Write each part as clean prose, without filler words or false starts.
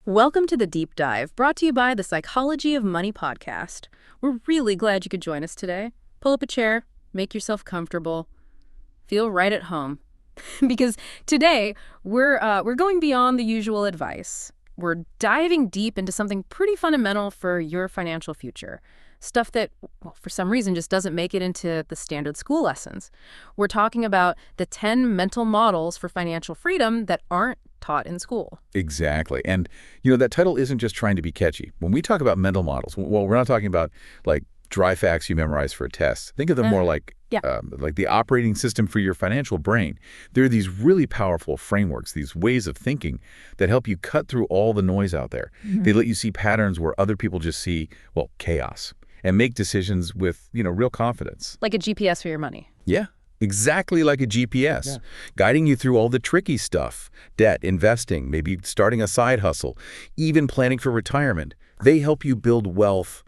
Welcome to the Deep Dive, brought to you by the Psychology of Money podcast. We're really glad you could join us today. Pull up a chair, make yourself comfortable, feel right at home. Because today, we're going beyond the usual advice. We're diving deep into something pretty fundamental for your financial future. Stuff that, well, for some reason, just doesn't make it into the standard school lessons. We're talking about the 10 mental models for financial freedom that aren't taught in school. Exactly. And, that title isn't just trying to be catchy. When we talk about mental models, well, we're not talking about, like, dry facts you memorize for a test. Think of them more like the operating system for your financial brain. There are these really powerful frameworks, these ways of thinking that help you cut through all the noise out there. Mm-hmm. They let you see patterns where other people just see, well, chaos, and make decisions with, real confidence. Like a GPS for your money. Yeah. Exactly like a GPS, guiding you through all the tricky stuff, debt, investing, maybe starting a side hustle, even planning for retirement. They help you build wealth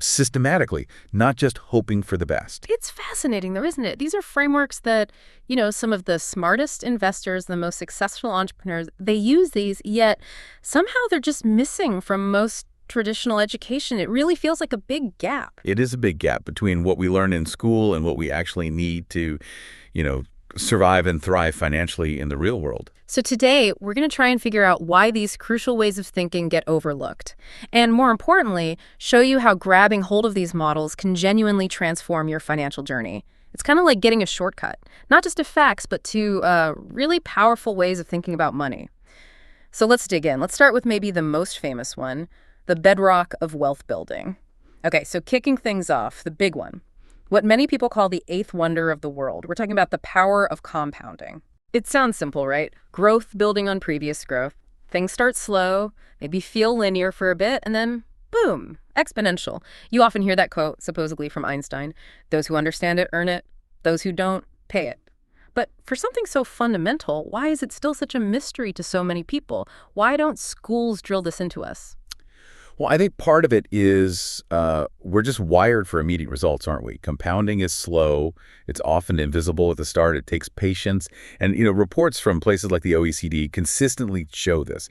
systematically, not just hoping for the best. It's fascinating, though, isn't it? These are frameworks that, some of the smartest investors, the most successful entrepreneurs, they use these, yet somehow they're just missing from most traditional education. It really feels like a big gap. It is a big gap between what we learn in school and what we actually need to, survive and thrive financially in the real world. So today, we're going to try and figure out why these crucial ways of thinking get overlooked. And more importantly, show you how grabbing hold of these models can genuinely transform your financial journey. It's kind of like getting a shortcut, not just to facts, but to really powerful ways of thinking about money. So let's dig in. Let's start with maybe the most famous one, the bedrock of wealth building. Okay, so kicking things off, the big one. What many people call the eighth wonder of the world. We're talking about the power of compounding. It sounds simple, right? Growth building on previous growth. Things start slow, maybe feel linear for a bit, and then boom, exponential. You often hear that quote, supposedly from Einstein. Those who understand it earn it. Those who don't, pay it. But for something so fundamental, why is it still such a mystery to so many people? Why don't schools drill this into us? Well, I think part of it is we're just wired for immediate results, aren't we? Compounding is slow. It's often invisible at the start. It takes patience. And, reports from places like the OECD consistently show this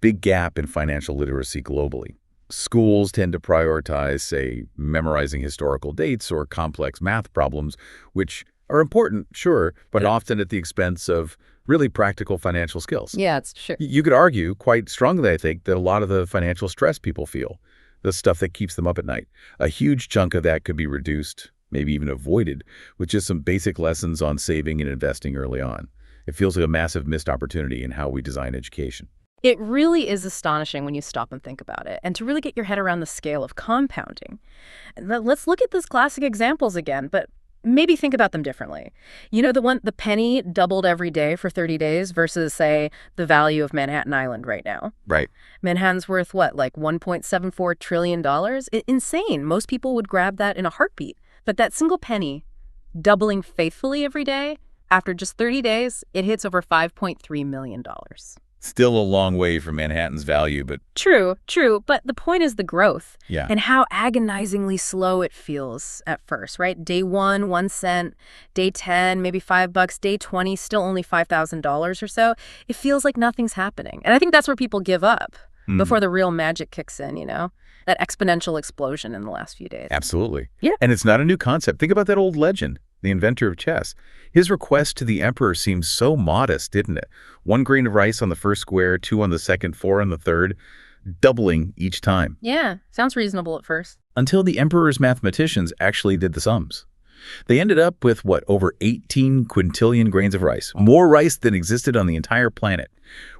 big gap in financial literacy globally. Schools tend to prioritize, say, memorizing historical dates or complex math problems, which are important, sure, but often at the expense of really practical financial skills. Yeah, it's sure. You could argue quite strongly, I think, that a lot of the financial stress people feel, the stuff that keeps them up at night, a huge chunk of that could be reduced, maybe even avoided, with just some basic lessons on saving and investing early on. It feels like a massive missed opportunity in how we design education. It really is astonishing when you stop and think about it, and to really get your head around the scale of compounding. Let's look at those classic examples again, but maybe think about them differently. The penny doubled every day for 30 days versus, say, the value of Manhattan Island right now. Right. Manhattan's worth what, like $1.74 trillion? Insane. Most people would grab that in a heartbeat. But that single penny doubling faithfully every day, after just 30 days, it hits over $5.3 million. Still a long way from Manhattan's value, but... True. But the point is the growth. Yeah. And how agonizingly slow it feels at first, right? Day 1, 1 cent. Day 10, maybe $5. Day 20, still only $5,000 or so. It feels like nothing's happening. And I think that's where people give up before the real magic kicks in, That exponential explosion in the last few days. Absolutely. Yeah. And it's not a new concept. Think about that old legend, the inventor of chess. His request to the emperor seems so modest, didn't it? 1 grain of rice on the first square, 2 on the second, 4 on the third, doubling each time. Yeah, sounds reasonable at first. Until the emperor's mathematicians actually did the sums. They ended up with, over 18 quintillion grains of rice, more rice than existed on the entire planet.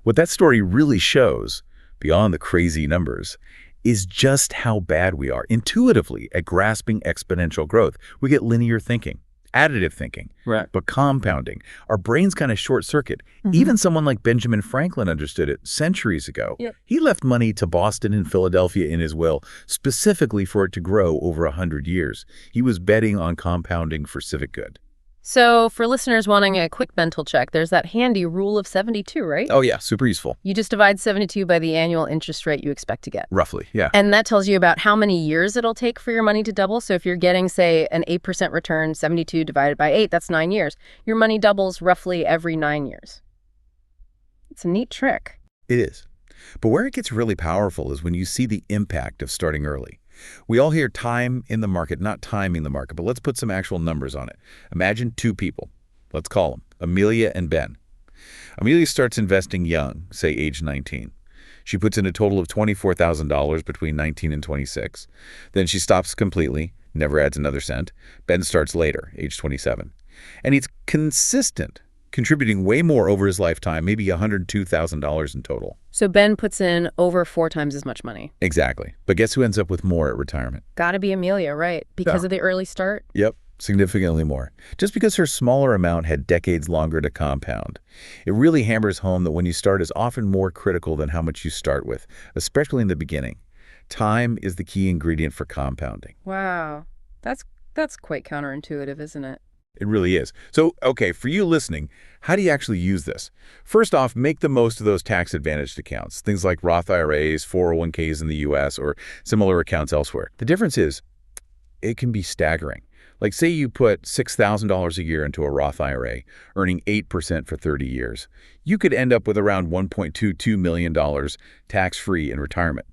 What that story really shows, beyond the crazy numbers, is just how bad we are intuitively at grasping exponential growth. We get linear thinking, additive thinking, right? But compounding, our brains kind of short circuit. Even someone like Benjamin Franklin understood it centuries ago. Yep. He left money to Boston and Philadelphia in his will, specifically for it to grow over 100 years. He was betting on compounding for civic good. So for listeners wanting a quick mental check, there's that handy rule of 72, right? Oh, yeah. Super useful. You just divide 72 by the annual interest rate you expect to get. Roughly, yeah. And that tells you about how many years it'll take for your money to double. So if you're getting, say, an 8% return, 72 divided by 8, that's 9 years. Your money doubles roughly every 9 years. It's a neat trick. It is. But where it gets really powerful is when you see the impact of starting early. We all hear time in the market, not timing the market, but let's put some actual numbers on it. Imagine two people. Let's call them Amelia and Ben. Amelia starts investing young, say age 19. She puts in a total of $24,000 between 19 and 26. Then she stops completely, never adds another cent. Ben starts later, age 27. And he's consistent, contributing way more over his lifetime, maybe $102,000 in total. So Ben puts in over 4 times as much money. Exactly. But guess who ends up with more at retirement? Gotta be Amelia, right? Because of the early start? Yep. Significantly more. Just because her smaller amount had decades longer to compound. It really hammers home that when you start is often more critical than how much you start with, especially in the beginning. Time is the key ingredient for compounding. Wow. That's quite counterintuitive, isn't it? It really is. So, okay, for you listening, how do you actually use this? First off, make the most of those tax-advantaged accounts, things like Roth IRAs, 401ks in the U.S., or similar accounts elsewhere. The difference is it can be staggering. Like say you put $6,000 a year into a Roth IRA, earning 8% for 30 years. You could end up with around $1.22 million tax-free in retirement.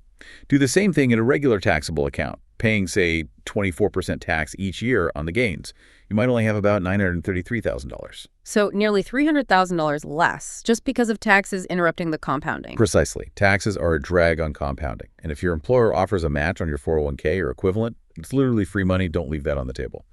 Do the same thing in a regular taxable account, paying, say, 24% tax each year on the gains. You might only have about $933,000. So nearly $300,000 less, just because of taxes interrupting the compounding. Precisely. Taxes are a drag on compounding. And if your employer offers a match on your 401k or equivalent, it's literally free money. Don't leave that on the table.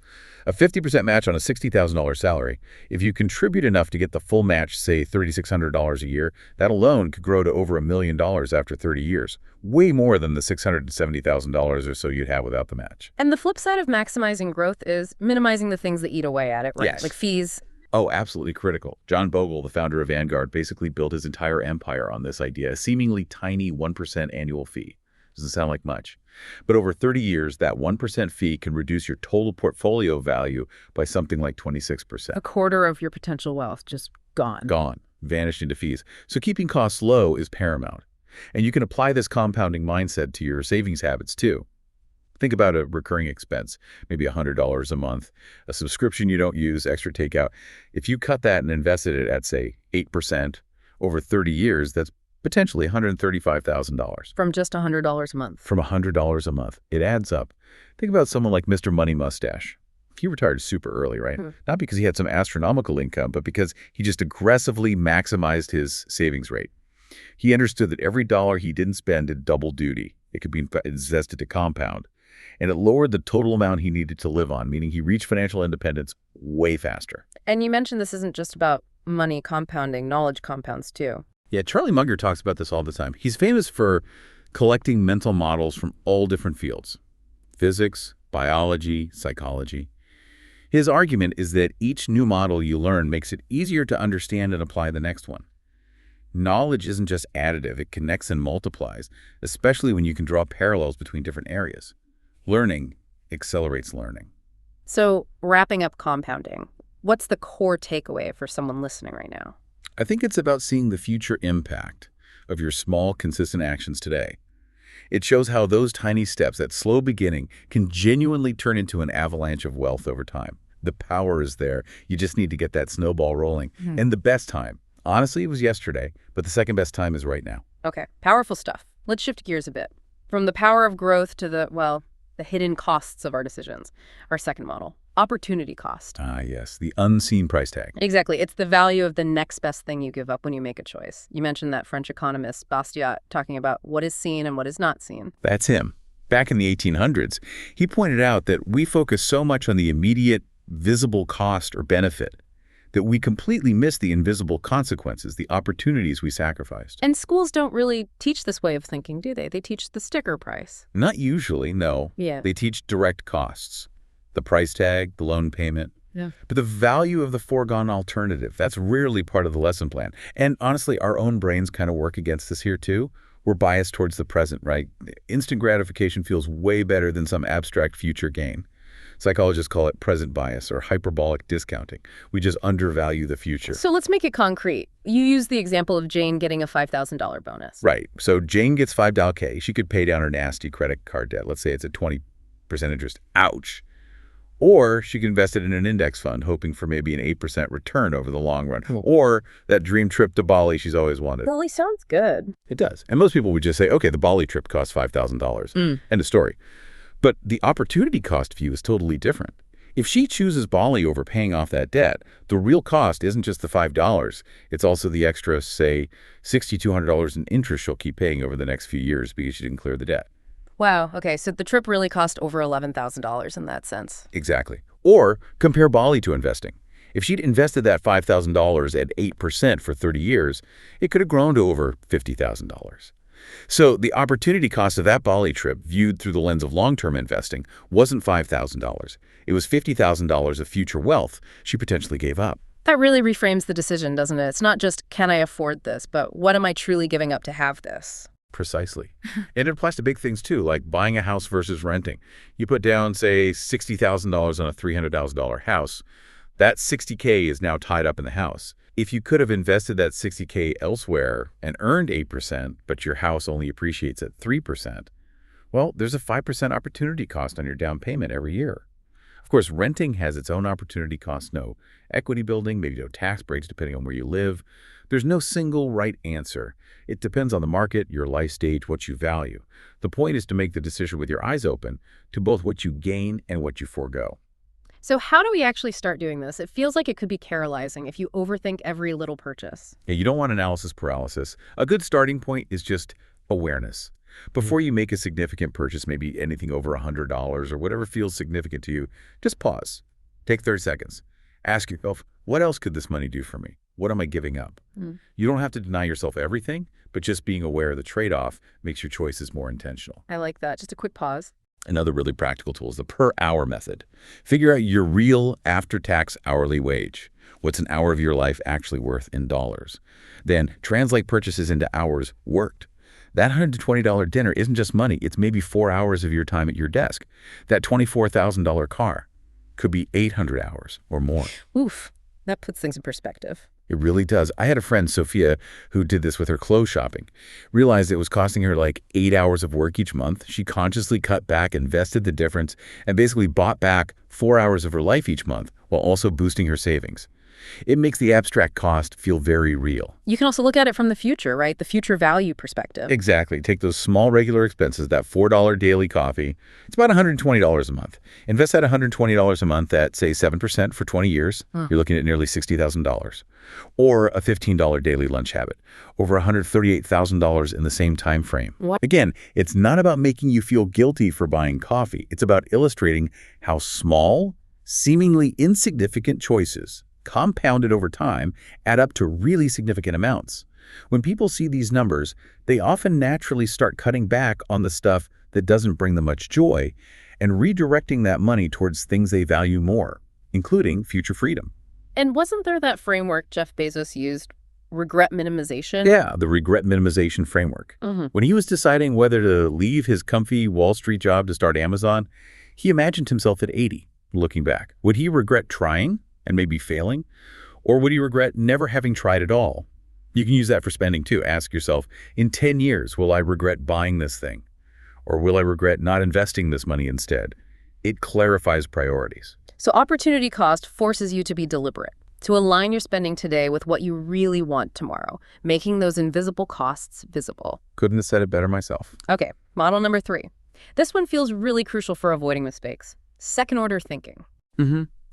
A 50% match on a $60,000 salary, if you contribute enough to get the full match, say $3,600 a year, that alone could grow to over $1 million after 30 years. Way more than the $670,000 or so you'd have without the match. And the flip side of maximizing growth is minimizing the things that eat away at it, right? Yes. Like fees. Oh, absolutely critical. John Bogle, the founder of Vanguard, basically built his entire empire on this idea, a seemingly tiny 1% annual fee. Doesn't sound like much. But over 30 years, that 1% fee can reduce your total portfolio value by something like 26%. A quarter of your potential wealth just gone. Gone. Vanished into fees. So keeping costs low is paramount. And you can apply this compounding mindset to your savings habits too. Think about a recurring expense, maybe $100 a month, a subscription you don't use, extra takeout. If you cut that and invested it at, say, 8% over 30 years, that's potentially $135,000. From just $100 a month. From $100 a month. It adds up. Think about someone like Mr. Money Mustache. He retired super early, right? Not because he had some astronomical income, but because he just aggressively maximized his savings rate. He understood that every dollar he didn't spend did double duty. It could be invested to compound. And it lowered the total amount he needed to live on, meaning he reached financial independence way faster. And you mentioned this isn't just about money compounding, knowledge compounds too. Yeah, Charlie Munger talks about this all the time. He's famous for collecting mental models from all different fields: physics, biology, psychology. His argument is that each new model you learn makes it easier to understand and apply the next one. Knowledge isn't just additive, it connects and multiplies, especially when you can draw parallels between different areas. Learning accelerates learning. So, wrapping up compounding, what's the core takeaway for someone listening right now? I think it's about seeing the future impact of your small, consistent actions today. It shows how those tiny steps, that slow beginning, can genuinely turn into an avalanche of wealth over time. The power is there. You just need to get that snowball rolling. And the best time, honestly, it was yesterday, but the second best time is right now. Okay, powerful stuff. Let's shift gears a bit. From the power of growth to the hidden costs of our decisions. Our second model, opportunity cost. Ah, yes, the unseen price tag. Exactly. It's the value of the next best thing you give up when you make a choice. You mentioned that French economist Bastiat talking about what is seen and what is not seen. That's him. Back in the 1800s, he pointed out that we focus so much on the immediate, visible cost or benefit that we completely miss the invisible consequences, the opportunities we sacrificed. And schools don't really teach this way of thinking, do they? They teach the sticker price. Not usually, no. Yeah. They teach direct costs, the price tag, the loan payment. Yeah. But the value of the foregone alternative, that's rarely part of the lesson plan. And honestly, our own brains kind of work against us here too. We're biased towards the present, right? Instant gratification feels way better than some abstract future gain. Psychologists call it present bias or hyperbolic discounting. We just undervalue the future. So let's make it concrete. You use the example of Jane getting a $5,000 bonus. Right. So Jane gets $5K. She could pay down her nasty credit card debt. Let's say it's at 20% interest. Ouch. Or she could invest it in an index fund, hoping for maybe an 8% return over the long run. Cool. Or that dream trip to Bali she's always wanted. Bali sounds good. It does. And most people would just say, okay, the Bali trip costs $5,000. End of story. But the opportunity cost view is totally different. If she chooses Bali over paying off that debt, the real cost isn't just the $5. It's also the extra, say, $6,200 in interest she'll keep paying over the next few years because she didn't clear the debt. Wow. Okay. So the trip really cost over $11,000 in that sense. Exactly. Or compare Bali to investing. If she'd invested that $5,000 at 8% for 30 years, it could have grown to over $50,000. So the opportunity cost of that Bali trip, viewed through the lens of long-term investing, wasn't $5,000. It was $50,000 of future wealth she potentially gave up. That really reframes the decision, doesn't it? It's not just, can I afford this, but what am I truly giving up to have this? Precisely. And it applies to big things too, like buying a house versus renting. You put down, say, $60,000 on a $300,000 house. That $60K is now tied up in the house. If you could have invested that $60K elsewhere and earned 8%, but your house only appreciates at 3%, well, there's a 5% opportunity cost on your down payment every year. Of course, renting has its own opportunity cost, no equity building, maybe no tax breaks depending on where you live. There's no single right answer. It depends on the market, your life stage, what you value. The point is to make the decision with your eyes open to both what you gain and what you forego. So how do we actually start doing this? It feels like it could be paralyzing if you overthink every little purchase. Yeah, you don't want analysis paralysis. A good starting point is just awareness. Before you make a significant purchase, maybe anything over $100 or whatever feels significant to you, just pause. Take 30 seconds. Ask yourself, what else could this money do for me? What am I giving up? You don't have to deny yourself everything, but just being aware of the trade-off makes your choices more intentional. I like that. Just a quick pause. Another really practical tool is the per-hour method. Figure out your real after-tax hourly wage. What's an hour of your life actually worth in dollars? Then translate purchases into hours worked. That $120 dinner isn't just money. It's maybe 4 hours of your time at your desk. That $24,000 car could be 800 hours or more. Oof, that puts things in perspective. It really does. I had a friend, Sophia, who did this with her clothes shopping. Realized it was costing her like 8 hours of work each month. She consciously cut back, invested the difference, and basically bought back 4 hours of her life each month while also boosting her savings. It makes the abstract cost feel very real. You can also look at it from the future, right? The future value perspective. Exactly. Take those small regular expenses, that $4 daily coffee. It's about $120 a month. Invest that $120 a month at, say, 7% for 20 years. You're looking at nearly $60,000. Or a $15 daily lunch habit, over $138,000 in the same time frame. What? Again, it's not about making you feel guilty for buying coffee. It's about illustrating how small, seemingly insignificant choices compounded over time add up to really significant amounts. When people see these numbers, they often naturally start cutting back on the stuff that doesn't bring them much joy and redirecting that money towards things they value more, including future freedom. And wasn't there that framework Jeff Bezos used, regret minimization? Yeah, the regret minimization framework. When he was deciding whether to leave his comfy Wall Street job to start Amazon, he imagined himself at 80, looking back. Would he regret trying and maybe failing? Or would he regret never having tried at all? You can use that for spending too. Ask yourself, in 10 years, will I regret buying this thing? Or will I regret not investing this money instead? It clarifies priorities. So opportunity cost forces you to be deliberate, to align your spending today with what you really want tomorrow, making those invisible costs visible. Couldn't have said it better myself. Okay, model number 3. This one feels really crucial for avoiding mistakes. Second-order thinking.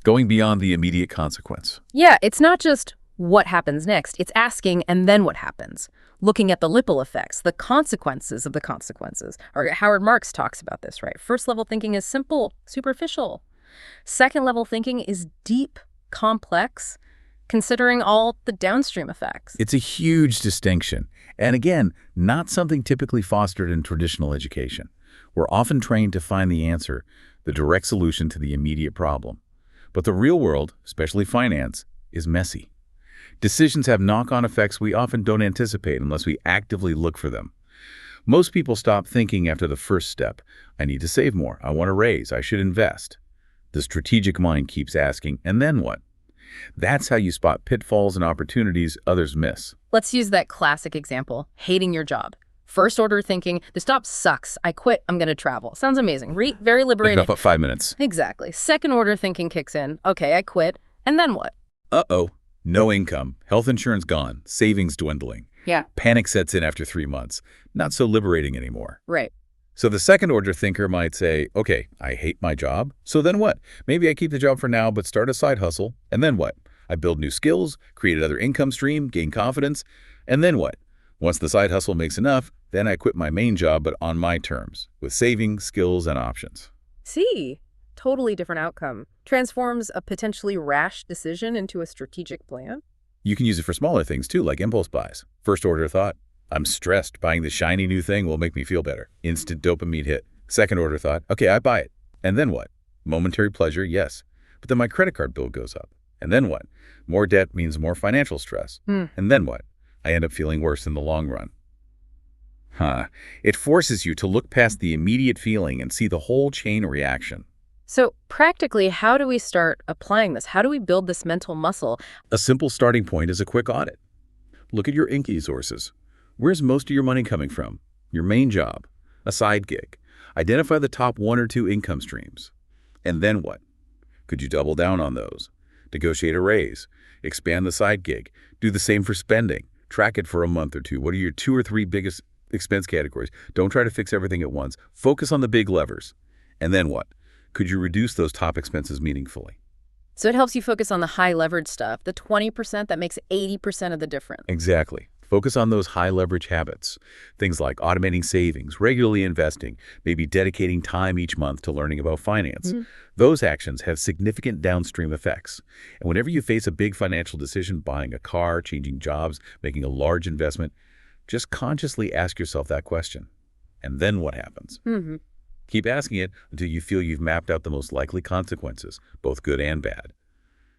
Going beyond the immediate consequence. Yeah, it's not just what happens next. It's asking, and then what happens? Looking at the ripple effects, the consequences of the consequences. Or Howard Marks talks about this, right? First-level thinking is simple, superficial. Second-level thinking is deep, complex, considering all the downstream effects. It's a huge distinction. And again, not something typically fostered in traditional education. We're often trained to find the answer, the direct solution to the immediate problem. But the real world, especially finance, is messy. Decisions have knock-on effects we often don't anticipate unless we actively look for them. Most people stop thinking after the first step. I need to save more. I want to raise. I should invest. The strategic mind keeps asking, and then what? That's how you spot pitfalls and opportunities others miss. Let's use that classic example, hating your job. First order thinking, this job sucks. I quit. I'm going to travel. Sounds amazing. Very Think liberating. about 5 minutes. Exactly. Second order thinking kicks in. Okay, I quit. And then what? Uh-oh. No income. Health insurance gone. Savings dwindling. Yeah. Panic sets in after 3 months. Not so liberating anymore. Right. So the second order thinker might say, okay, I hate my job. So then what? Maybe I keep the job for now, but start a side hustle. And then what? I build new skills, create another income stream, gain confidence. And then what? Once the side hustle makes enough, then I quit my main job, but on my terms, with savings, skills, and options. See? Totally different outcome. Transforms a potentially rash decision into a strategic plan. You can use it for smaller things too, like impulse buys. First order thought, I'm stressed. Buying the shiny new thing will make me feel better. Instant dopamine hit. Second order thought, okay, I buy it. And then what? Momentary pleasure, yes. But then my credit card bill goes up. And then what? More debt means more financial stress. And then what? I end up feeling worse in the long run. It forces you to look past the immediate feeling and see the whole chain reaction. So practically, how do we start applying this? How do we build this mental muscle? A simple starting point is a quick audit. Look at your income sources. Where's most of your money coming from? Your main job, a side gig. Identify the top 1 or 2 income streams. And then what? Could you double down on those? Negotiate a raise. Expand the side gig. Do the same for spending. Track it for a month or 2. What are your 2 or 3 biggest expense categories? Don't try to fix everything at once. Focus on the big levers. And then what? Could you reduce those top expenses meaningfully? So it helps you focus on the high leverage stuff, the 20% that makes 80% of the difference. Exactly. Focus on those high leverage habits. Things like automating savings, regularly investing, maybe dedicating time each month to learning about finance. Those actions have significant downstream effects. And whenever you face a big financial decision, buying a car, changing jobs, making a large investment, just consciously ask yourself that question. And then what happens? Keep asking it until you feel you've mapped out the most likely consequences, both good and bad.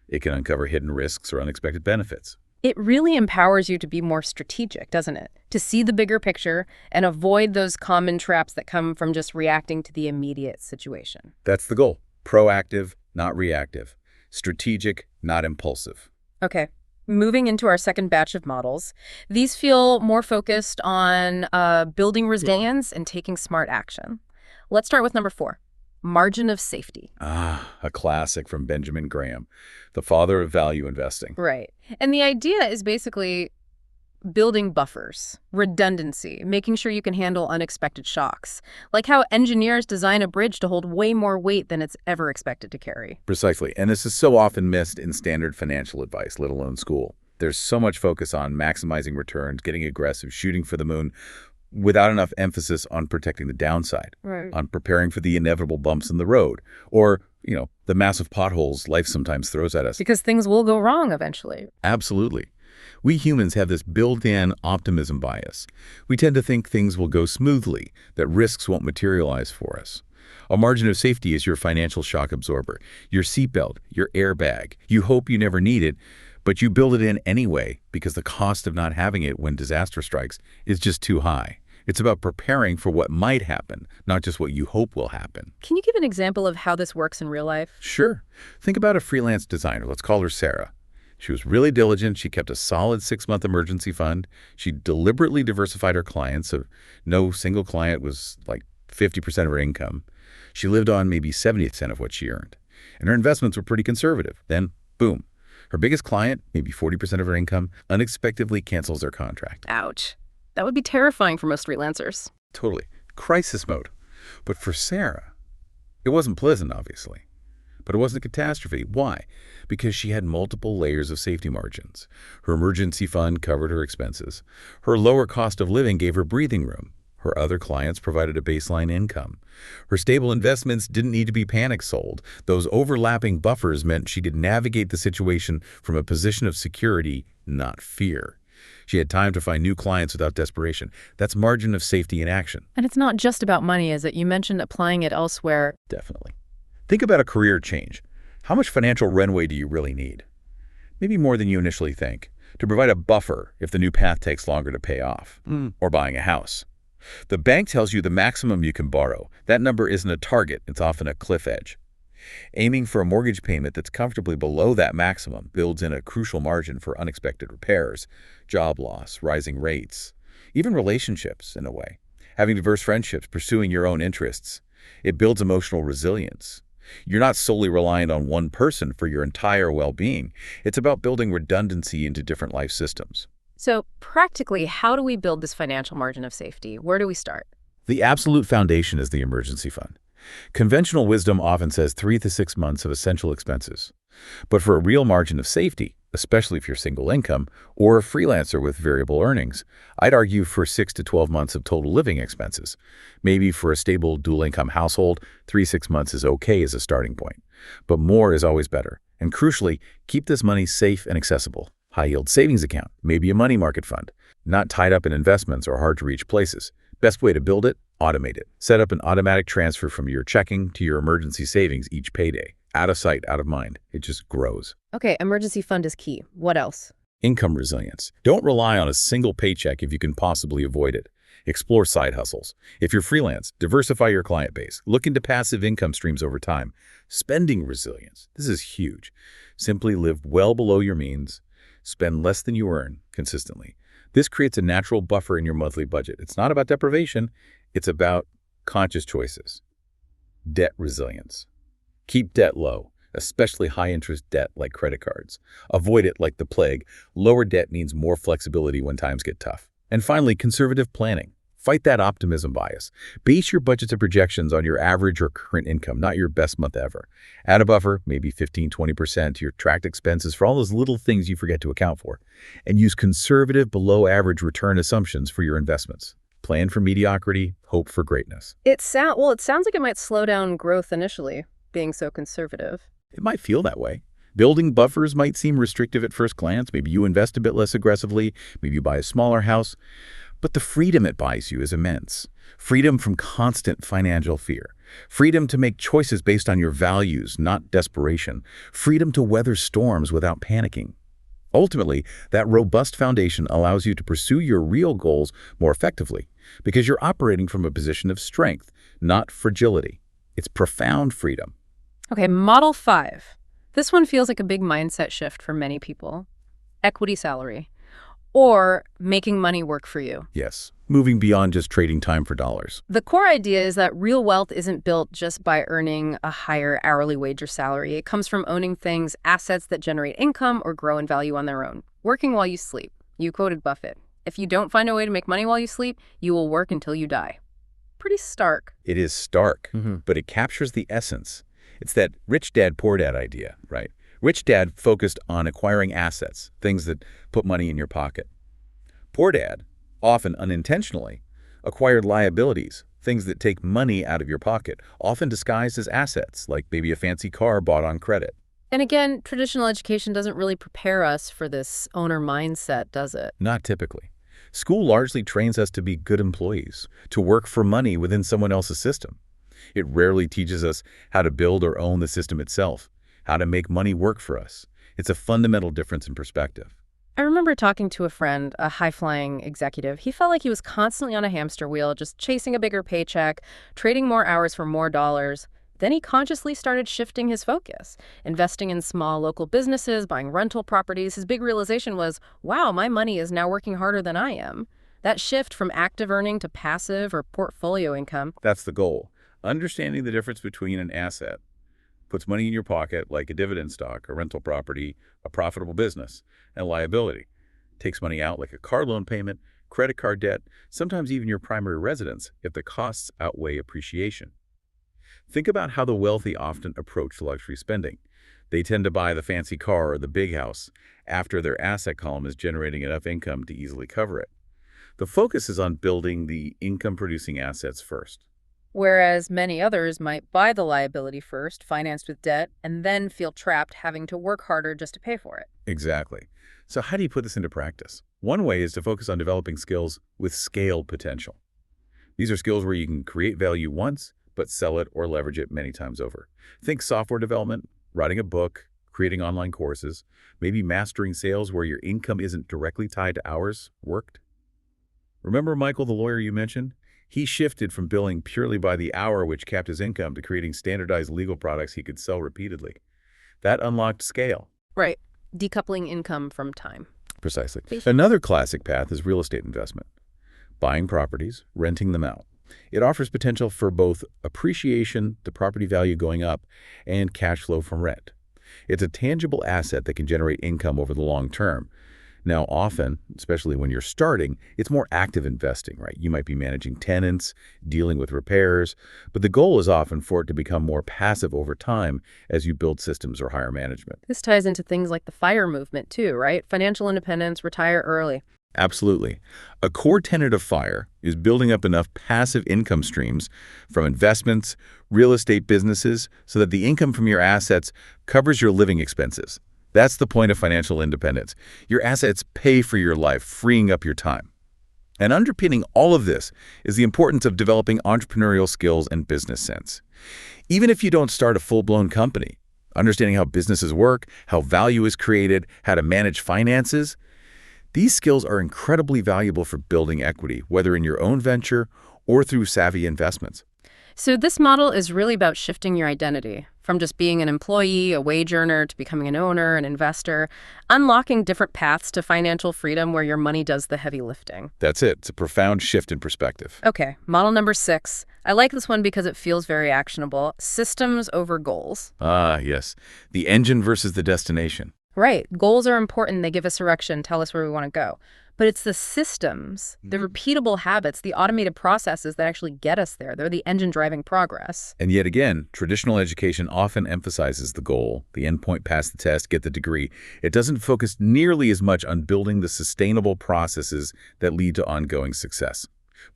It can uncover hidden risks or unexpected benefits. It really empowers you to be more strategic, doesn't it? To see the bigger picture and avoid those common traps that come from just reacting to the immediate situation. That's the goal. Proactive, not reactive. Strategic, not impulsive. Okay. Moving into our second batch of models, these feel more focused on building resilience and taking smart action. Let's start with number 4, margin of safety. A classic from Benjamin Graham, the father of value investing. Right. And the idea is basically building buffers, redundancy, making sure you can handle unexpected shocks, like how engineers design a bridge to hold way more weight than it's ever expected to carry. Precisely. And this is so often missed in standard financial advice, let alone school. There's so much focus on maximizing returns, getting aggressive, shooting for the moon, without enough emphasis on protecting the downside, on preparing for the inevitable bumps in the road, or, the massive potholes life sometimes throws at us. Because things will go wrong eventually. Absolutely. We humans have this built-in optimism bias. We tend to think things will go smoothly, that risks won't materialize for us. A margin of safety is your financial shock absorber, your seatbelt, your airbag. You hope you never need it, but you build it in anyway because the cost of not having it when disaster strikes is just too high. It's about preparing for what might happen, not just what you hope will happen. Can you give an example of how this works in real life? Sure. Think about a freelance designer. Let's call her Sarah. She was really diligent. She kept a solid 6-month emergency fund. She deliberately diversified her clients, so no single client was like 50% of her income. She lived on maybe 70% of what she earned. And her investments were pretty conservative. Then, boom. Her biggest client, maybe 40% of her income, unexpectedly cancels their contract. Ouch. That would be terrifying for most freelancers. Totally. Crisis mode. But for Sarah, it wasn't pleasant, obviously. But it wasn't a catastrophe. Why? Because she had multiple layers of safety margins. Her emergency fund covered her expenses. Her lower cost of living gave her breathing room. Her other clients provided a baseline income. Her stable investments didn't need to be panic sold. Those overlapping buffers meant she could navigate the situation from a position of security, not fear. She had time to find new clients without desperation. That's margin of safety in action. And it's not just about money, is it? You mentioned applying it elsewhere. Definitely. Think about a career change. How much financial runway do you really need? Maybe more than you initially think, to provide a buffer if the new path takes longer to pay off, or buying a house. The bank tells you the maximum you can borrow. That number isn't a target, it's often a cliff edge. Aiming for a mortgage payment that's comfortably below that maximum builds in a crucial margin for unexpected repairs, job loss, rising rates. Even relationships, in a way. Having diverse friendships, pursuing your own interests. It builds emotional resilience. You're not solely reliant on one person for your entire well-being. It's about building redundancy into different life systems. So practically, how do we build this financial margin of safety? Where do we start? The absolute foundation is the emergency fund. Conventional wisdom often says 3 to 6 months of essential expenses. But for a real margin of safety, especially if you're single income or a freelancer with variable earnings, I'd argue for 6 to 12 months of total living expenses. Maybe for a stable dual-income household, 3 to 6 months is okay as a starting point. But more is always better. And crucially, keep this money safe and accessible. High-yield savings account, maybe a money market fund, not tied up in investments or hard-to-reach places. Best way to build it? Automate it. Set up an automatic transfer from your checking to your emergency savings each payday. Out of sight, out of mind. It just grows. Okay, emergency fund is key. What else? Income resilience. Don't rely on a single paycheck if you can possibly avoid it. Explore side hustles. If you're freelance, diversify your client base. Look into passive income streams over time. Spending resilience. This is huge. Simply live well below your means. Spend less than you earn consistently. This creates a natural buffer in your monthly budget. It's not about deprivation. It's about conscious choices. Debt resilience. Keep debt low, especially high-interest debt like credit cards. Avoid it like the plague. Lower debt means more flexibility when times get tough. And finally, conservative planning. Fight that optimism bias. Base your budgets and projections on your average or current income, not your best month ever. Add a buffer, maybe 15–20% to your tracked expenses for all those little things you forget to account for. And use conservative, below-average return assumptions for your investments. Plan for mediocrity, hope for greatness. It sounds like it might slow down growth initially, being so conservative. It might feel that way. Building buffers might seem restrictive at first glance. Maybe you invest a bit less aggressively. Maybe you buy a smaller house. But the freedom it buys you is immense. Freedom from constant financial fear. Freedom to make choices based on your values, not desperation. Freedom to weather storms without panicking. Ultimately, that robust foundation allows you to pursue your real goals more effectively because you're operating from a position of strength, not fragility. It's profound freedom. Okay, model 5. This one feels like a big mindset shift for many people. Equity salary, or making money work for you. Yes, moving beyond just trading time for dollars. The core idea is that real wealth isn't built just by earning a higher hourly wage or salary. It comes from owning things, assets that generate income or grow in value on their own. Working while you sleep. You quoted Buffett. If you don't find a way to make money while you sleep, you will work until you die. Pretty stark. It is stark, but it captures the essence. It's that rich dad, poor dad idea, right? Rich dad focused on acquiring assets, things that put money in your pocket. Poor dad, often unintentionally, acquired liabilities, things that take money out of your pocket, often disguised as assets, like maybe a fancy car bought on credit. And again, traditional education doesn't really prepare us for this owner mindset, does it? Not typically. School largely trains us to be good employees, to work for money within someone else's system. It rarely teaches us how to build or own the system itself, how to make money work for us. It's a fundamental difference in perspective. I remember talking to a friend, a high-flying executive. He felt like he was constantly on a hamster wheel, just chasing a bigger paycheck, trading more hours for more dollars. Then he consciously started shifting his focus, investing in small local businesses, buying rental properties. His big realization was, wow, my money is now working harder than I am. That shift from active earning to passive or portfolio income. That's the goal. Understanding the difference between an asset puts money in your pocket, like a dividend stock, a rental property, a profitable business, and liability takes money out like a car loan payment, credit card debt, sometimes even your primary residence if the costs outweigh appreciation. Think about how the wealthy often approach luxury spending. They tend to buy the fancy car or the big house after their asset column is generating enough income to easily cover it. The focus is on building the income-producing assets first. Whereas many others might buy the liability first, financed with debt, and then feel trapped having to work harder just to pay for it. Exactly. So how do you put this into practice? One way is to focus on developing skills with scale potential. These are skills where you can create value once, but sell it or leverage it many times over. Think software development, writing a book, creating online courses, maybe mastering sales where your income isn't directly tied to hours worked. Remember Michael, the lawyer you mentioned? He shifted from billing purely by the hour, which capped his income, to creating standardized legal products he could sell repeatedly. That unlocked scale. Right. Decoupling income from time. Precisely. Another classic path is real estate investment. buying properties, renting them out. It offers potential for both appreciation, the property value going up, and cash flow from rent. It's a tangible asset that can generate income over the long term. Now, often, especially when you're starting, it's more active investing, right? You might be managing tenants, dealing with repairs, but the goal is often for it to become more passive over time as you build systems or hire management. This ties into things like the FIRE movement too, right? Financial independence, retire early. Absolutely. A core tenet of FIRE is building up enough passive income streams from investments, real estate businesses, so that the income from your assets covers your living expenses. That's the point of financial independence. Your assets pay for your life, freeing up your time. And underpinning all of this is the importance of developing entrepreneurial skills and business sense. Even if you don't start a full-blown company, understanding how businesses work, how value is created, how to manage finances, these skills are incredibly valuable for building equity, whether in your own venture or through savvy investments. So this model is really about shifting your identity from just being an employee, a wage earner, to becoming an owner, an investor, unlocking different paths to financial freedom where your money does the heavy lifting. That's it. It's a profound shift in perspective. Okay, model number 6. I like this one because it feels very actionable. Systems over goals. Ah, yes. The engine versus the destination. Right. Goals are important. They give us direction, tell us where we want to go. But it's the systems, the repeatable habits, the automated processes that actually get us there. They're the engine driving progress. And yet again, traditional education often emphasizes the goal, the endpoint, pass the test, get the degree. It doesn't focus nearly as much on building the sustainable processes that lead to ongoing success.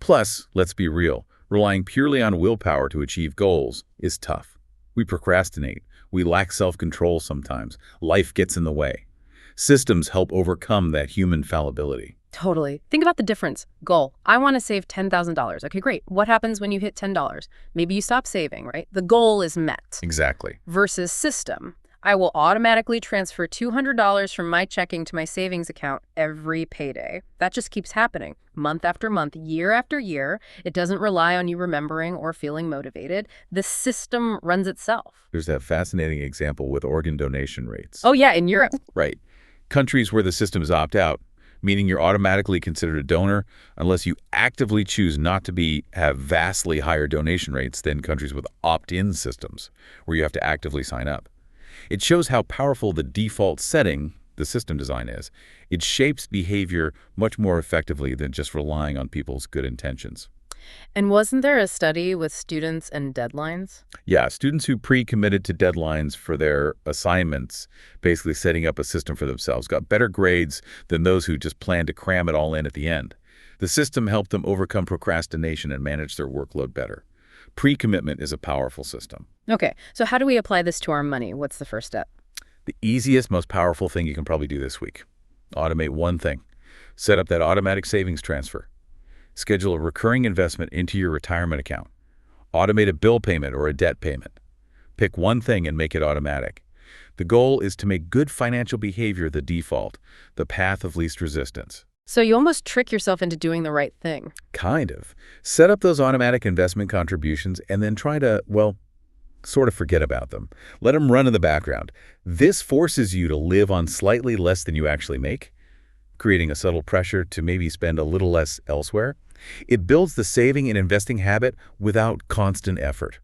Plus, let's be real, relying purely on willpower to achieve goals is tough. We procrastinate. We lack self-control sometimes. Life gets in the way. Systems help overcome that human fallibility. Totally. Think about the difference. Goal. I want to save $10,000. Okay, great. What happens when you hit $10? Maybe you stop saving, right? The goal is met. Exactly. Versus system. I will automatically transfer $200 from my checking to my savings account every payday. That just keeps happening. Month after month, year after year. It doesn't rely on you remembering or feeling motivated. The system runs itself. There's that fascinating example with organ donation rates. Oh yeah, in Europe. Right. Countries where the systems opt out, meaning you're automatically considered a donor unless you actively choose not to have vastly higher donation rates than countries with opt-in systems, where you have to actively sign up. It shows how powerful the default setting, the system design, is. It shapes behavior much more effectively than just relying on people's good intentions. And wasn't there a study with students and deadlines? Yeah, students who pre-committed to deadlines for their assignments, basically setting up a system for themselves, got better grades than those who just planned to cram it all in at the end. The system helped them overcome procrastination and manage their workload better. Pre-commitment is a powerful system. Okay, so how do we apply this to our money? What's the first step? The easiest, most powerful thing you can probably do this week. Automate one thing. Set up that automatic savings transfer. Schedule a recurring investment into your retirement account. Automate a bill payment or a debt payment. Pick one thing and make it automatic. The goal is to make good financial behavior the default, the path of least resistance. So you almost trick yourself into doing the right thing. Kind of. Set up those automatic investment contributions and then try to, well, sort of forget about them. Let them run in the background. This forces you to live on slightly less than you actually make, creating a subtle pressure to maybe spend a little less elsewhere. It builds the saving and investing habit without constant effort.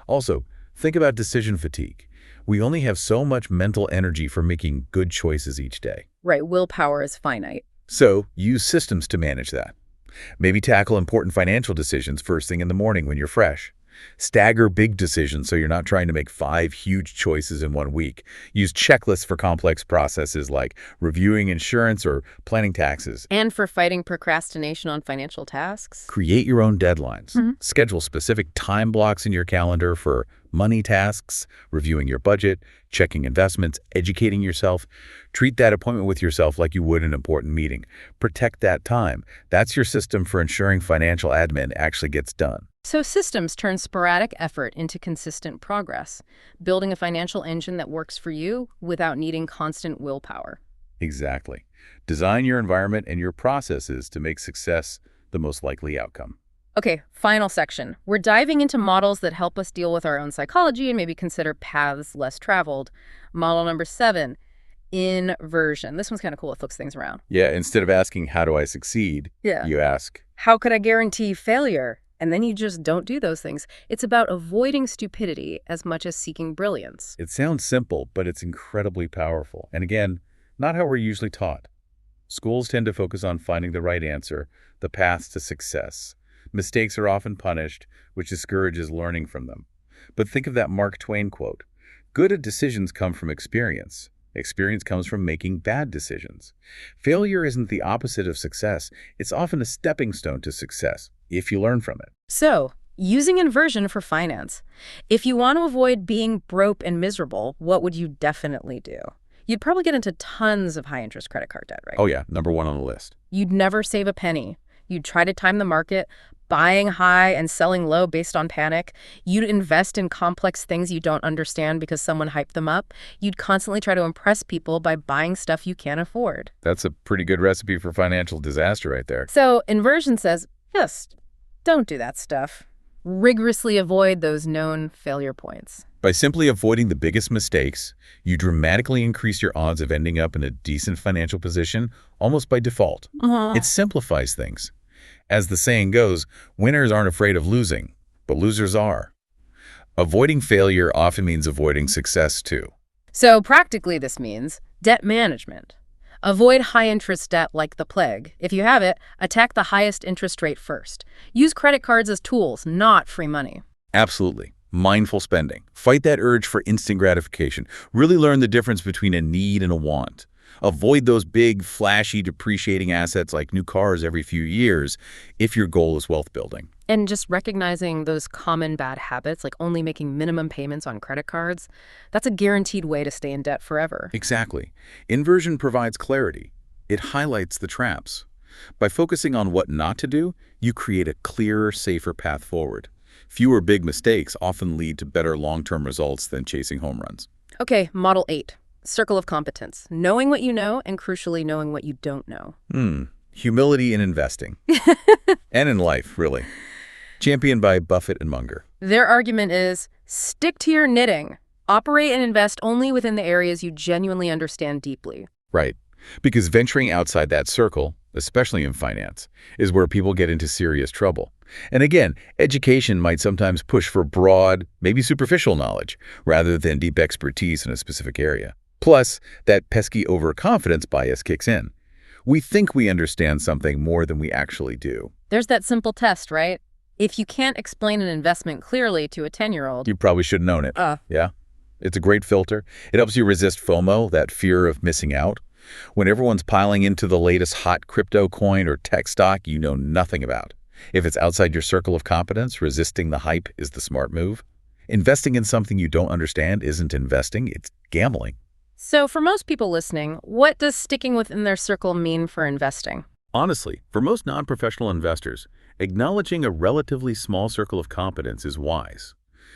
Also, think about decision fatigue. We only have so much mental energy for making good choices each day. Right, willpower is finite. So, use systems to manage that. Maybe tackle important financial decisions first thing in the morning when you're fresh. Stagger big decisions so you're not trying to make 5 huge choices in 1 week. Use checklists for complex processes like reviewing insurance or planning taxes. And for fighting procrastination on financial tasks? Create your own deadlines. Schedule specific time blocks in your calendar for money tasks, reviewing your budget, checking investments, educating yourself. Treat that appointment with yourself like you would an important meeting. Protect that time. That's your system for ensuring financial admin actually gets done. So systems turn sporadic effort into consistent progress, building a financial engine that works for you without needing constant willpower. Exactly. Design your environment and your processes to make success the most likely outcome. Okay, final section. We're diving into models that help us deal with our own psychology and maybe consider paths less traveled. Model number 7, inversion. This one's kind of cool. It flips things around. Yeah, instead of asking, how do I succeed? Yeah. You ask, How could I guarantee failure? And then you just don't do those things. It's about avoiding stupidity as much as seeking brilliance. It sounds simple, but it's incredibly powerful. And again, not how we're usually taught. Schools tend to focus on finding the right answer, the paths to success. Mistakes are often punished, which discourages learning from them. But think of that Mark Twain quote. Good decisions come from experience. Experience comes from making bad decisions. Failure isn't the opposite of success. It's often a stepping stone to success, if you learn from it. So, using inversion for finance. If you want to avoid being broke and miserable, what would you definitely do? You'd probably get into tons of high-interest credit card debt, right? Oh yeah, number one on the list. You'd never save a penny. You'd try to time the market, buying high and selling low based on panic. You'd invest in complex things you don't understand because someone hyped them up. You'd constantly try to impress people by buying stuff you can't afford. That's a pretty good recipe for financial disaster right there. So inversion says, just don't do that stuff. Rigorously avoid those known failure points. By simply avoiding the biggest mistakes, you dramatically increase your odds of ending up in a decent financial position almost by default. It simplifies things. As the saying goes, winners aren't afraid of losing, but losers are. Avoiding failure often means avoiding success too. So practically this means debt management. Avoid high-interest debt like the plague. If you have it, attack the highest interest rate first. Use credit cards as tools, not free money. Absolutely. Mindful spending. Fight that urge for instant gratification. Really learn the difference between a need and a want. Avoid those big, flashy, depreciating assets like new cars every few years if your goal is wealth building. And just recognizing those common bad habits, like only making minimum payments on credit cards, that's a guaranteed way to stay in debt forever. Exactly. Inversion provides clarity. It highlights the traps. By focusing on what not to do, you create a clearer, safer path forward. Fewer big mistakes often lead to better long-term results than chasing home runs. Okay, Model 8. Circle of competence. Knowing what you know and, crucially, knowing what you don't know. Humility in investing. And in life, really. Championed by Buffett and Munger. Their argument is, stick to your knitting. Operate and invest only within the areas you genuinely understand deeply. Right. Because venturing outside that circle, especially in finance, is where people get into serious trouble. And again, education might sometimes push for broad, maybe superficial knowledge, rather than deep expertise in a specific area. Plus, that pesky overconfidence bias kicks in. We think we understand something more than we actually do. There's that simple test, right? If you can't explain an investment clearly to a 10-year-old... You probably shouldn't own it. Yeah? It's a great filter. It helps you resist FOMO, that fear of missing out. When everyone's piling into the latest hot crypto coin or tech stock you know nothing about. If it's outside your circle of competence, resisting the hype is the smart move. Investing in something you don't understand isn't investing, it's gambling. So for most people listening, what does sticking within their circle mean for investing? Honestly, for most non-professional investors, acknowledging a relatively small circle of competence is wise.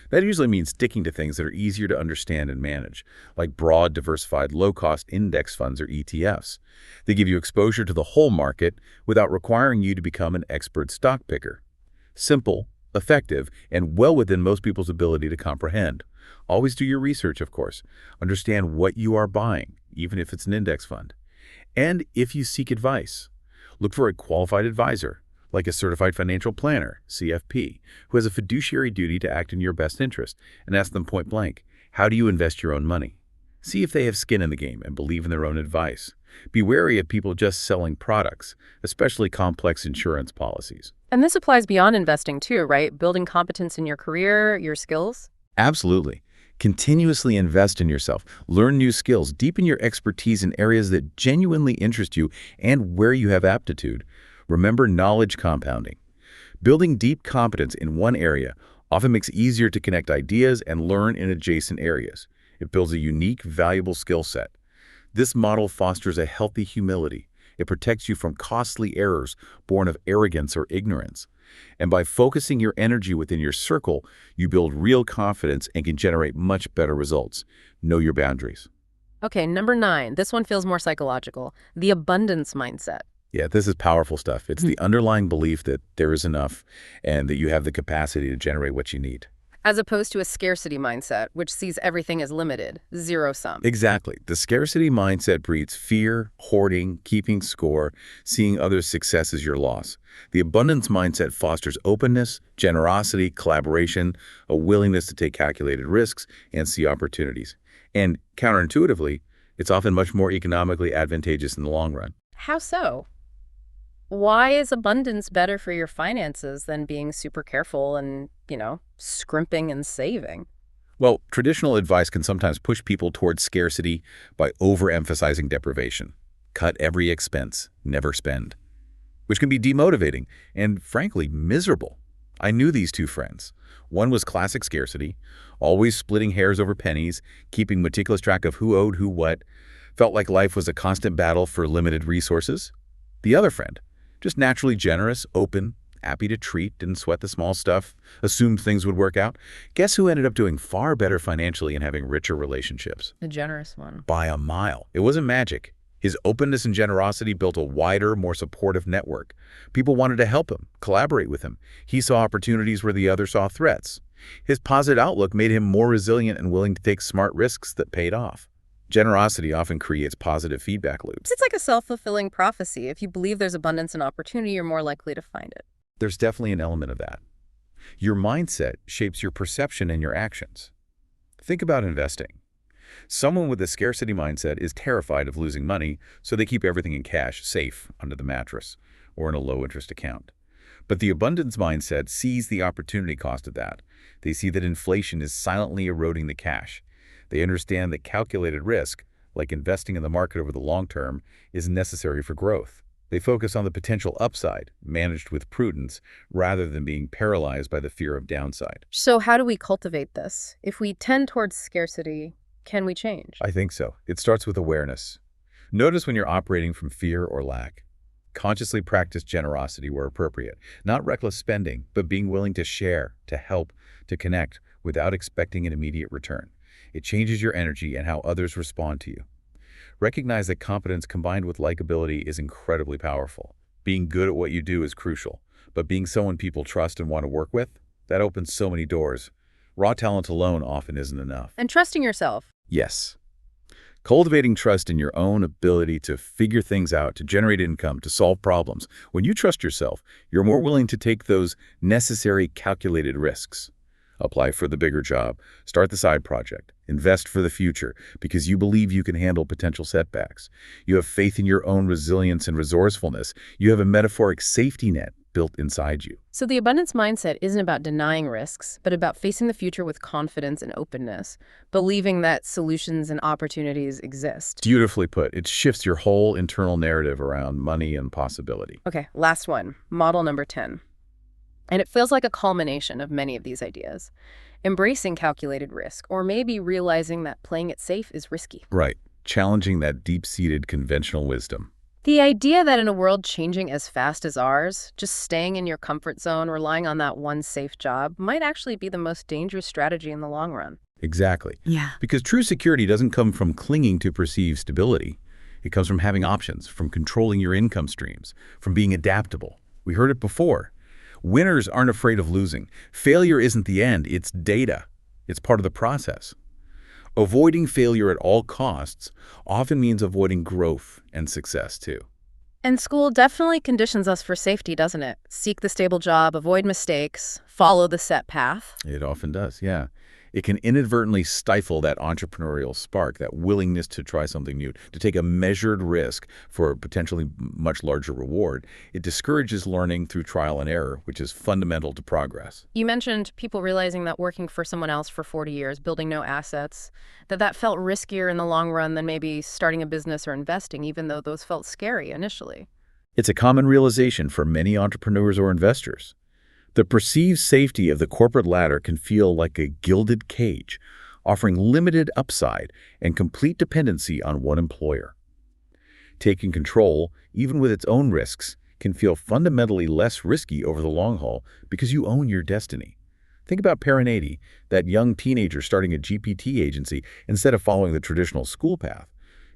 That usually means sticking to things that are easier to understand and manage, like broad, diversified, low-cost index funds or ETFs. They give you exposure to the whole market without requiring you to become an expert stock picker. Simple, effective, and well within most people's ability to comprehend. Always do your research, of course. Understand what you are buying, even if it's an index fund. And if you seek advice, look for a qualified advisor, like a certified financial planner, CFP, who has a fiduciary duty to act in your best interest, and ask them point blank, how do you invest your own money? See if they have skin in the game and believe in their own advice. Be wary of people just selling products, especially complex insurance policies. And this applies beyond investing too, right? Building competence in your career, your skills? Absolutely. Continuously invest in yourself, learn new skills, deepen your expertise in areas that genuinely interest you and where you have aptitude. Remember knowledge compounding. Building deep competence in one area often makes it easier to connect ideas and learn in adjacent areas. It builds a unique, valuable skill set. This model fosters a healthy humility. It protects you from costly errors born of arrogance or ignorance. And by focusing your energy within your circle, you build real confidence and can generate much better results. Know your boundaries. Okay, number 9. This one feels more psychological. The abundance mindset. Yeah, this is powerful stuff. It's the underlying belief that there is enough and that you have the capacity to generate what you need. As opposed to a scarcity mindset, which sees everything as limited, zero sum. Exactly. The scarcity mindset breeds fear, hoarding, keeping score, seeing others' success as your loss. The abundance mindset fosters openness, generosity, collaboration, a willingness to take calculated risks and see opportunities. And counterintuitively, it's often much more economically advantageous in the long run. How so? Why is abundance better for your finances than being super careful and, scrimping and saving? Well, traditional advice can sometimes push people towards scarcity by overemphasizing deprivation. Cut every expense, never spend, which can be demotivating and, frankly, miserable. I knew these two friends. One was classic scarcity, always splitting hairs over pennies, keeping meticulous track of who owed who what, felt like life was a constant battle for limited resources. The other friend, just naturally generous, open, happy to treat, didn't sweat the small stuff, assumed things would work out. Guess who ended up doing far better financially and having richer relationships? The generous one. By a mile. It wasn't magic. His openness and generosity built a wider, more supportive network. People wanted to help him, collaborate with him. He saw opportunities where the other saw threats. His positive outlook made him more resilient and willing to take smart risks that paid off. Generosity often creates positive feedback loops. It's like a self-fulfilling prophecy. If you believe there's abundance and opportunity, you're more likely to find it. There's definitely an element of that. Your mindset shapes your perception and your actions. Think about investing. Someone with a scarcity mindset is terrified of losing money, so they keep everything in cash, safe, under the mattress, or in a low-interest account. But the abundance mindset sees the opportunity cost of that. They see that inflation is silently eroding the cash. They understand that calculated risk, like investing in the market over the long term, is necessary for growth. They focus on the potential upside, managed with prudence, rather than being paralyzed by the fear of downside. So how do we cultivate this? If we tend towards scarcity, can we change? I think so. It starts with awareness. Notice when you're operating from fear or lack. Consciously practice generosity where appropriate, not reckless spending, but being willing to share, to help, to connect without expecting an immediate return. It changes your energy and how others respond to you. Recognize that competence combined with likability is incredibly powerful. Being good at what you do is crucial, but being someone people trust and want to work with, that opens so many doors. Raw talent alone often isn't enough. And trusting yourself. Yes. Cultivating trust in your own ability to figure things out, to generate income, to solve problems. When you trust yourself, you're more willing to take those necessary calculated risks. Apply for the bigger job, start the side project, invest for the future because you believe you can handle potential setbacks. You have faith in your own resilience and resourcefulness. You have a metaphoric safety net built inside you. So the abundance mindset isn't about denying risks, but about facing the future with confidence and openness, believing that solutions and opportunities exist. Beautifully put. It shifts your whole internal narrative around money and possibility. Okay, last one, model number 10. And it feels like a culmination of many of these ideas. Embracing calculated risk, or maybe realizing that playing it safe is risky. Right. Challenging that deep-seated conventional wisdom. The idea that in a world changing as fast as ours, just staying in your comfort zone, relying on that one safe job, might actually be the most dangerous strategy in the long run. Exactly. Yeah. Because true security doesn't come from clinging to perceived stability. It comes from having options, from controlling your income streams, from being adaptable. We heard it before. Winners aren't afraid of losing. Failure isn't the end, it's data. It's part of the process. Avoiding failure at all costs often means avoiding growth and success too. And school definitely conditions us for safety, doesn't it? Seek the stable job, avoid mistakes, follow the set path. It often does, yeah. It can inadvertently stifle that entrepreneurial spark, that willingness to try something new, to take a measured risk for a potentially much larger reward. It discourages learning through trial and error, which is fundamental to progress. You mentioned people realizing that working for someone else for 40 years, building no assets, that felt riskier in the long run than maybe starting a business or investing, even though those felt scary initially. It's a common realization for many entrepreneurs or investors. The perceived safety of the corporate ladder can feel like a gilded cage, offering limited upside and complete dependency on one employer. Taking control, even with its own risks, can feel fundamentally less risky over the long haul because you own your destiny. Think about Parent 80, that young teenager starting a GPT agency instead of following the traditional school path.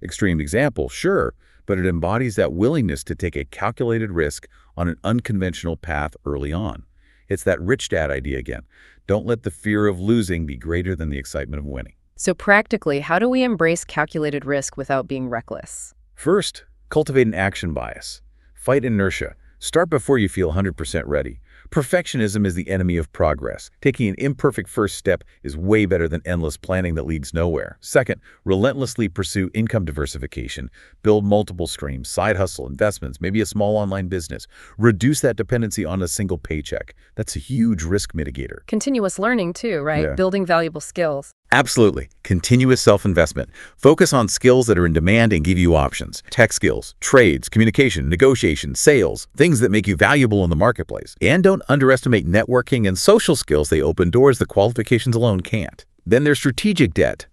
Extreme example, sure, but it embodies that willingness to take a calculated risk on an unconventional path early on. It's that rich dad idea again. Don't let the fear of losing be greater than the excitement of winning. So practically, how do we embrace calculated risk without being reckless? First, cultivate an action bias. Fight inertia. Start before you feel 100% ready. Perfectionism is the enemy of progress. Taking an imperfect first step is way better than endless planning that leads nowhere. Second, relentlessly pursue income diversification. Build multiple streams, side hustle, investments, maybe a small online business. Reduce that dependency on a single paycheck. That's a huge risk mitigator. Continuous learning too, right? Yeah. Building valuable skills. Absolutely. Continuous self-investment. Focus on skills that are in demand and give you options. Tech skills, trades, communication, negotiation, sales, things that make you valuable in the marketplace. And don't underestimate networking and social skills. They open doors that qualifications alone can't. Then there's strategic debt.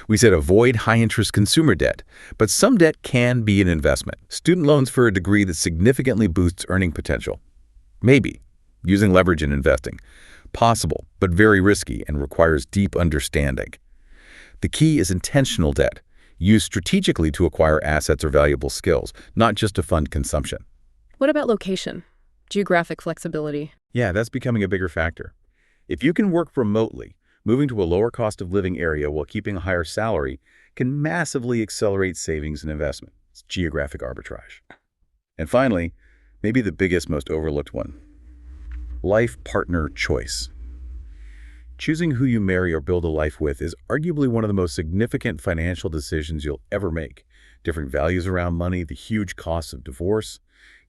We said avoid high-interest consumer debt, but some debt can be an investment. Student loans for a degree that significantly boosts earning potential. Maybe. Using leverage in investing. Possible, but very risky and requires deep understanding. The key is intentional debt, used strategically to acquire assets or valuable skills, not just to fund consumption. What about location? Geographic flexibility. Yeah, that's becoming a bigger factor. If you can work remotely, moving to a lower cost of living area while keeping a higher salary can massively accelerate savings and investment. It's geographic arbitrage. And finally, maybe the biggest, most overlooked one. Life partner choice. Choosing who you marry or build a life with is arguably one of the most significant financial decisions you'll ever make. Different values around money, the huge costs of divorce.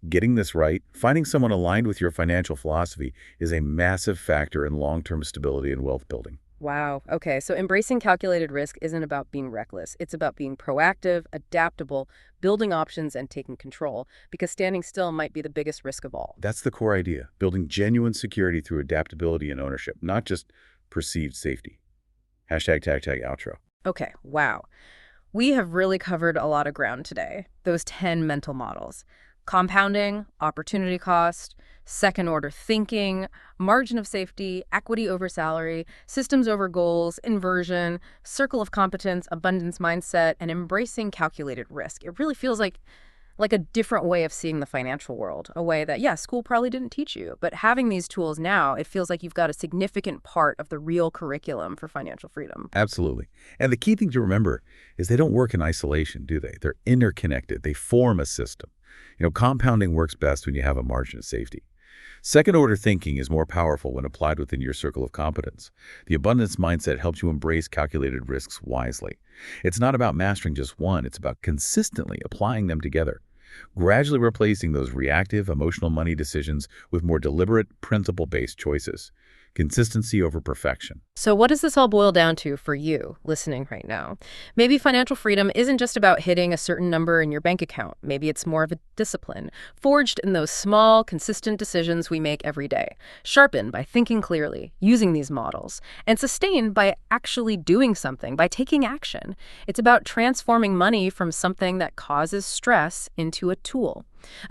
Getting this right, finding someone aligned with your financial philosophy is a massive factor in long-term stability and wealth building. Wow. Okay, so embracing calculated risk isn't about being reckless. It's about being proactive, adaptable, building options, and taking control, because standing still might be the biggest risk of all. That's the core idea, building genuine security through adaptability and ownership, not just perceived safety. Hashtag tag tag outro. Okay, wow. We have really covered a lot of ground today. Those 10 mental models. Compounding, opportunity cost, second-order thinking, margin of safety, equity over salary, systems over goals, inversion, circle of competence, abundance mindset, and embracing calculated risk. It really feels like a different way of seeing the financial world, a way that, yeah, school probably didn't teach you, but having these tools now, it feels like you've got a significant part of the real curriculum for financial freedom. Absolutely. And the key thing to remember is they don't work in isolation, do they? They're interconnected. They form a system. Compounding works best when you have a margin of safety. Second-order thinking is more powerful when applied within your circle of competence. The abundance mindset helps you embrace calculated risks wisely. It's not about mastering just one. It's about consistently applying them together, gradually replacing those reactive, emotional money decisions with more deliberate, principle-based choices. Consistency over perfection. So what does this all boil down to for you listening right now? Maybe financial freedom isn't just about hitting a certain number in your bank account. Maybe it's more of a discipline, forged in those small, consistent decisions we make every day, sharpened by thinking clearly, using these models, and sustained by actually doing something, by taking action. It's about transforming money from something that causes stress into a tool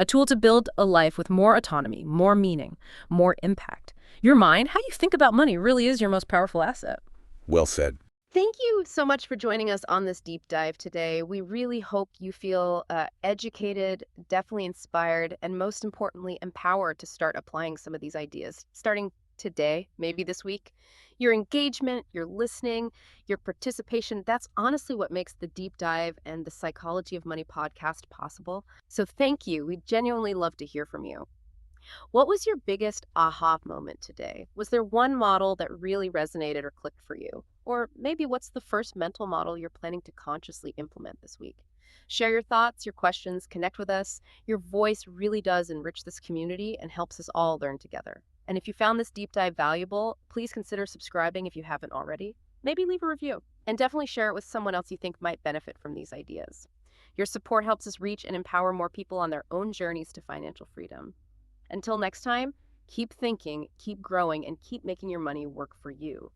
to build a life with more autonomy, more meaning, more impact. Your mind, how you think about money, really is your most powerful asset. Well said. Thank you so much for joining us on this deep dive today. We really hope you feel educated, definitely inspired, and most importantly, empowered to start applying some of these ideas, starting today, maybe this week. Your engagement, your listening, your participation, that's honestly what makes the Deep Dive and the Psychology of Money podcast possible. So thank you. We'd genuinely love to hear from you. What was your biggest aha moment today? Was there one model that really resonated or clicked for you? Or maybe what's the first mental model you're planning to consciously implement this week? Share your thoughts, your questions, connect with us. Your voice really does enrich this community and helps us all learn together. And if you found this deep dive valuable, please consider subscribing if you haven't already. Maybe leave a review. And definitely share it with someone else you think might benefit from these ideas. Your support helps us reach and empower more people on their own journeys to financial freedom. Until next time, keep thinking, keep growing, and keep making your money work for you.